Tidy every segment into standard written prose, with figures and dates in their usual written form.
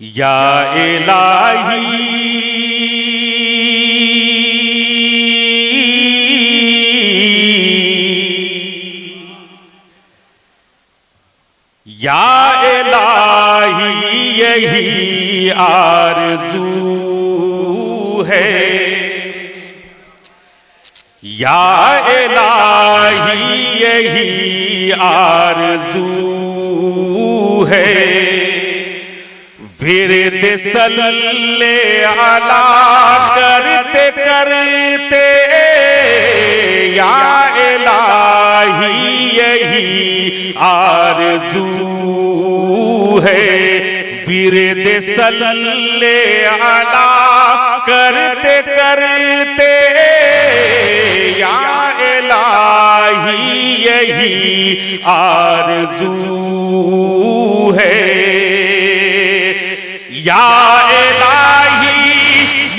या इलाही या इलाही यही आरज़ू है, या इलाही यही आरज़ू है। विरद सल्ले अला करते करते या इलाही यही आरज़ू है। विरद सल्ले अला करते करते या इलाही यही आरज़ू है। या इलाही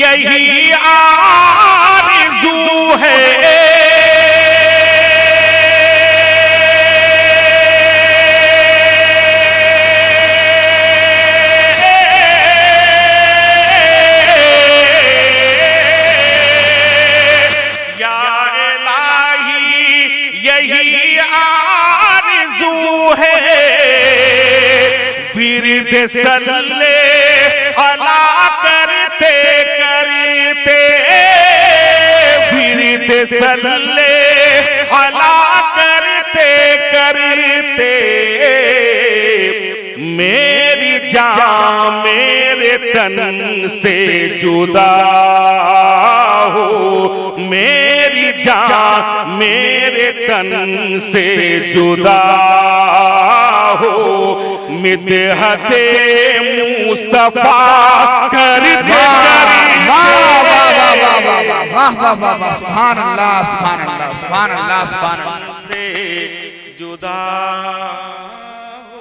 यही आरज़ू है। या इलाही यही आरज़ू है। विरद सल्ले अला करते करते, विरद सल्ले अला करते करते मेरी जान मेरे तन से जुदा हो। मेरी जान मेरे तन से जुदा हो। मिदहते मुस्तफा करते सुभान अल्लाह सुभान अल्लाह सुभान अल्लाह सुभान अल्लाह से जुदा हो।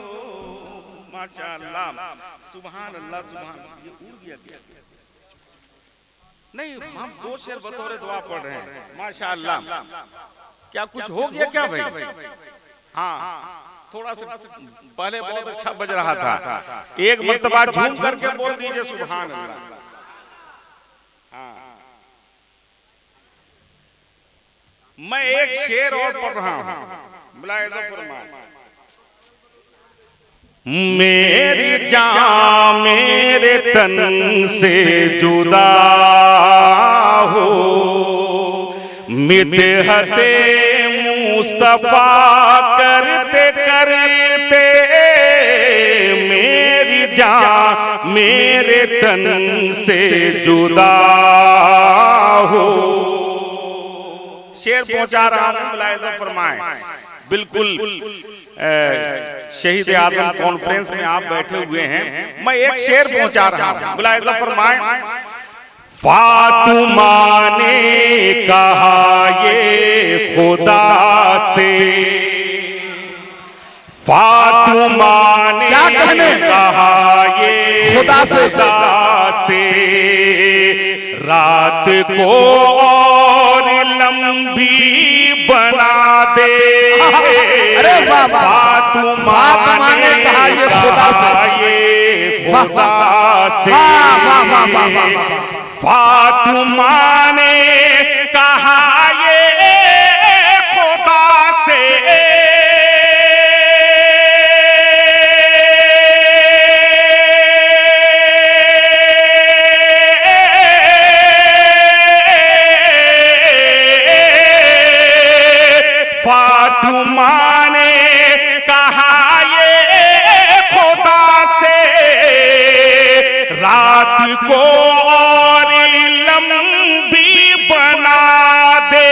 माशाअल्लाह सुभान अल्लाह सुभान। ये उड़ गया क्या? नहीं, हम दो शेर बतौर दुआ पढ़ रहे हैं। माशाअल्लाह क्या कुछ हो गया क्या भाई? हाँ, थोड़ा सा पहले बहुत अच्छा बज रहा था। एक मर्तबा झूम करके बोल दीजिए सुभान अल्लाह। हाँ, मैं एक शेर और पढ़ रहा हूँ, मुलाहिज़ा फरमाएं। मेरी जान मेरे तन से जुदा हो। मिदहते मुस्तफा करते करते मेरी जान मेरे तन से जुदा हो। शेर पहुंचा रहा हूं, मुलाहिज़ा फरमाएं। बिल्कुल शहीद आज़म कॉन्फ्रेंस में आप बैठे हुए हैं, मैं एक शेर पहुंचा रहा हूं, मुलाहिज़ा फरमाएं। फातिमा ने कहा ये खुदा से, फातिमा ने कहा ये खुदा से, रात को और लंबी बना दे। अरे फातिमा ने कहा ये खुदा से, फातिमा ने कहा ये खुदा से। फातिमा ने कहा ये खुदा से, रात को और लंबी बना दे।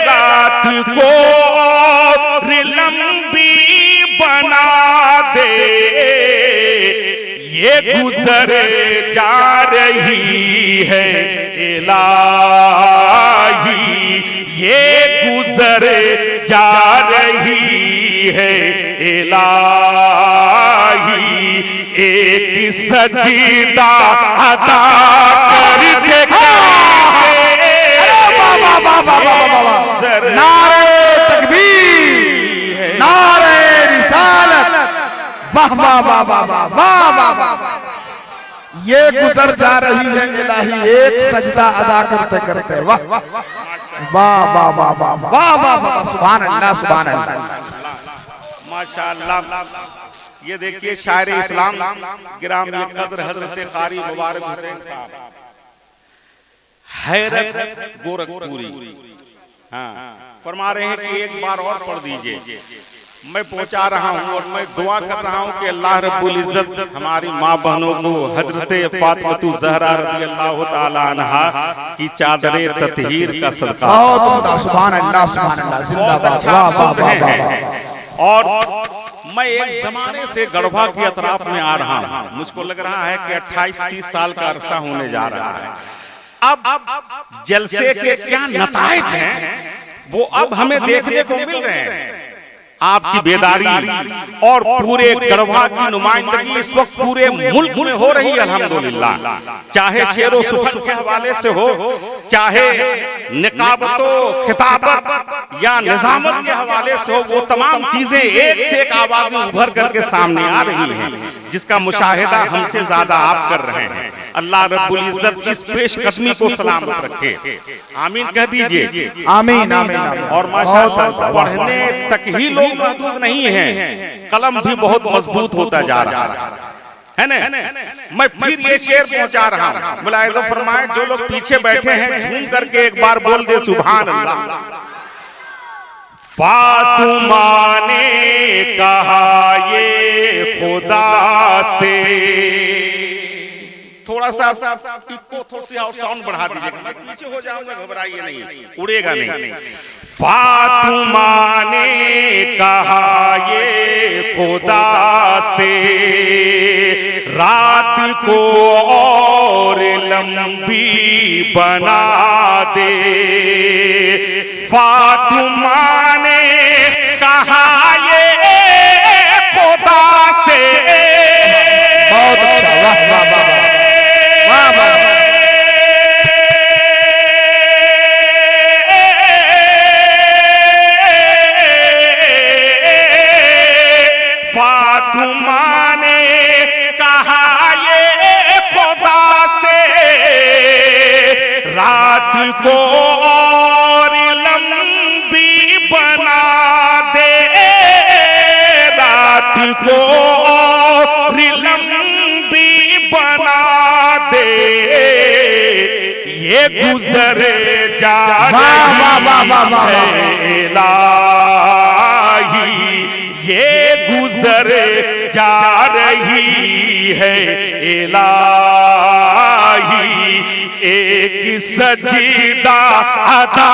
रात को और लंबी बना दे। ये गुजर जा रही है इलाही, ये गुजर जा रही है इलाही। एक सजीदा अदा करके नारे तकबीर, नारे रिसालत, वाह वाह वाह वाह वाह वाह वाह वाह वाह। ये गुजर जा रही है इलाही एक सजदा अदा करते करते। वाह वाह वाह वाह वाह वाह वाह वाह वाह। सुभान अल्लाह सुभान अल्लाह माशाअल्लाह। ये देखिए शायर इस्लाम गिरामी कद्र हजरत कारी मुबारक हुसैन साहब हैरत गोरखपुरी, हाँ, फरमा रहे हैं कि एक बार और पढ़ दीजिए। मैं पहुंचा रहा हूं और मैं दुआ कर रहा हूं कि अल्लाह रब्बुल इज्जत हमारी माँ बहनों को हजरत फातिमा ज़हरा रज़ी अल्लाह ताला अन्हा की चादरे ततहीर का सदका। सुभान अल्लाह सुभान अल्लाह जिंदाबाद। वाह वाह वाह वाह। और मैं एक जमाने से गढ़वा की अतराफ में आ रहा हूँ, मुझको लग रहा है कि 28-30 साल का अरसा होने जा रहा है। अब जलसे के क्या नताइज हैं वो अब हमें देखने को मिल रहे हैं। आपकी बेदारी और पूरे गढ़वा की नुमाइंदगी इस वक्त पूरे मुल्क में हो रही है अल्हम्दुलिल्लाह। चाहे शेरो सुफन के हवाले से हो, चाहे निकाबतो खिताबत या निजामत के हवाले से हो, वो तमाम चीजें एक से एक आवाज में उभर करके सामने आ रही हैं, जिसका मुशाहिदा हमसे ज्यादा आप कर रहे हैं। अल्लाह रब्बुल इज्जत इस पेशकदमी को सलामत रखे, आमीन कह दीजिए। आमीन आमीन। और माशाअल्लाह पढ़ने तक ही लोग महदूद नहीं हैं, कलम भी बहुत मजबूत होता जा रहा है ना। मैं फिर ये शेर पहुंचा रहा हूं, मुलाहिजा फरमाए जो लोग पीछे बैठे हैं झूम करके एक बार बोल दे सुभान अल्लाह। फातिमा ने कहा ये खुदा से, थोड़ा सा इको थोड़ी सी और साउंड बढ़ा दीजिएगा, मैं पीछे हो जाऊंगा, घबराइए नहीं, उड़ेगा नहीं। फातिमा ने कहा ये खुदा से रात को और लंबी बना दे। फातिमा ने कहा ये खुदा से। बहुत अच्छा, वाह वाह वाह वाह वाह। फातिमा ने कहा ये खुदा से रात को और लंबी बना दे, रात को और लंबी बना दे। ये गुजर जा ये गुजर जा रही है इलाही, एक सजीदा अदा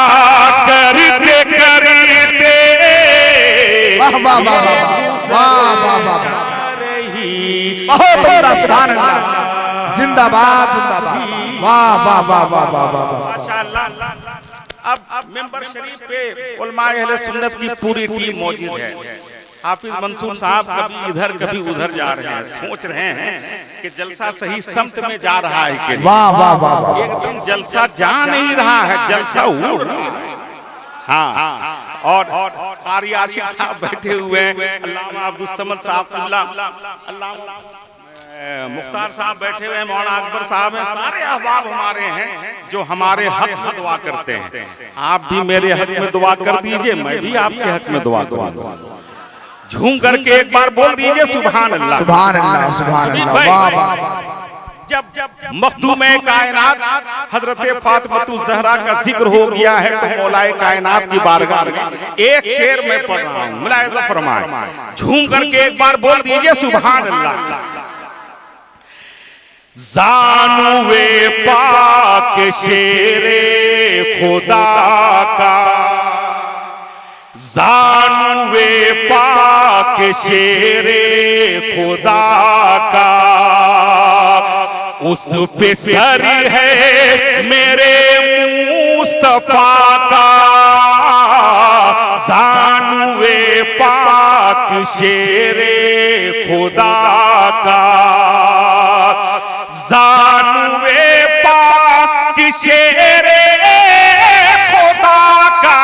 करते करते। वाह वाह वाह वाह वाह वाह। बहुत अच्छा, सुभान अल्लाह, जिंदाबाद जिंदाबाद। वाह वाह वाह वाह वाह वाह माशाअल्लाह। अब मेंबर शरीफ पे उलमाए अहले सुन्नत की पूरी टीम मौजूद है। हाफिज मंसूर साहब कभी इधर कभी उधर जा रहे हैं, सोच रहे हैं कि जलसा सही समत में जा रहा है कि वाह वाह वाह। एकदम जलसा जा नहीं रहा है, जलसा उड़ रहा है। हाँ, और कारी आशिक साहब बैठे हुए हैं, अल्लामा अब्दुल समद साहब, अल्लामा मुख्तार साहब बैठे हुए हैं, मौलाना अकबर साहब हैं, सारे अहबाब हमारे हैं जो हमारे हक में दुआ करते हैं। आप भी मेरे हक में दुआ कर दीजिए, मैं भी आपके हक में दुआ करूंगा। झूम करके एक बार बोल दीजिए सुभान अल्लाह सुभान अल्लाह सुभान अल्लाह। वाह वाह। जब मखदूमे कायनात हजरत फातिमा ज़हरा का जिक्र हो गया है तो मौलाए कायनात की बारगाह में एक शेर में पढ़ रहा हूं, मुलाहिजा फरमाए, झूम करके एक बार बोल दीजिए सुभान अल्लाह। ज़ानुए पाक शेरे खुदा का, ज़ानुए पाक शेरे खुदा का, उस पे सर है मेरे मुस्तफा का। ज़ानुए पाक शेरे खुदा का, ज़ानुए पाक शेरे खुदा का।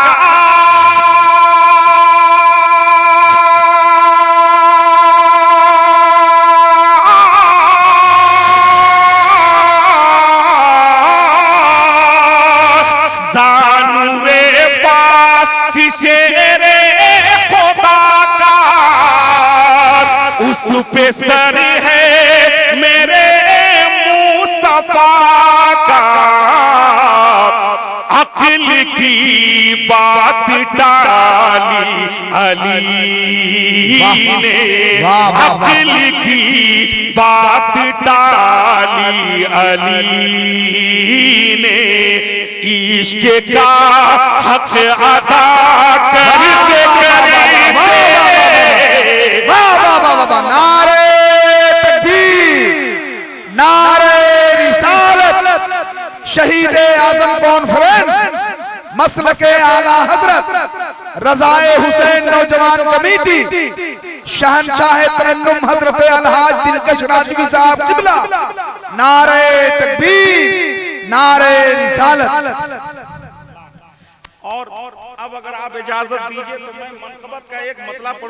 उस पे सर है मेरे मुस्तफा का, अक्ल की बात टाली अली ने, अक्ल की बात टाली अली ने, इश्क का हक अदा करते करते। नारे तकबीर, नारे रिसालत, शहीद आजम कॉन्फ्रेंस, मसलके आला हजरत, रजाए हुसैन नौजवान कमेटी, शहनशाह तरन्नुम हजरत अलहाज दिलकश राजवी साहब किबला, नारे तकबीर, नारे रिसालत। और अब अगर आप इजाजत दीजिए तो मैं मनकबत का एक मतलब